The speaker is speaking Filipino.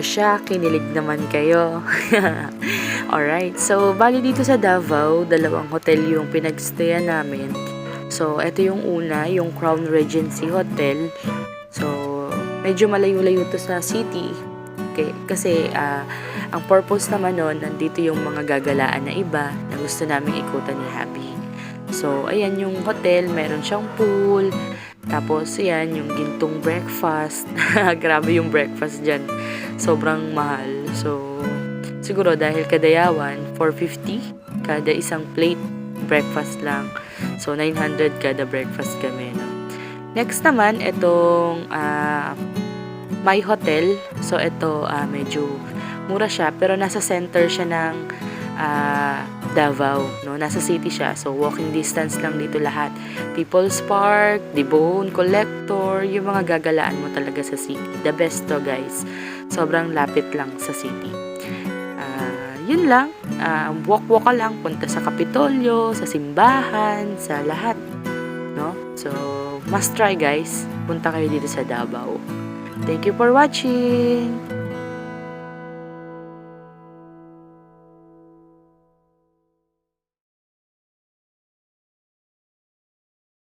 siya, kinilig naman kayo. Alright, so bali dito sa Davao, dalawang hotel yung pinagstayan namin. So, ito yung una, yung Crown Regency Hotel. So, medyo malayo-layo to sa city. Okay, kasi ang purpose naman nun, nandito yung mga gagalaan na iba na gusto namin ikutan ni Happy. So, ayan yung hotel, meron siyang pool. Tapos, ayan, yung gintong breakfast. Grabe yung breakfast dyan. Sobrang mahal. So, siguro dahil kadayawan, 450 kada isang plate breakfast lang. So, 900 kada breakfast kami. No? Next naman, itong My Hotel. So, ito medyo mura siya. Pero nasa center siya ng Davao. No? Nasa city siya. So, walking distance lang dito lahat. People's Park, Dibon, Collector, yung mga gagalaan mo talaga sa city. The best to, guys. Sobrang lapit lang sa city. Yun lang. Walk-walk ka lang. Punta sa Kapitolyo, sa simbahan, sa lahat. No? So, must try, guys. Punta kayo dito sa Davao. Thank you for watching!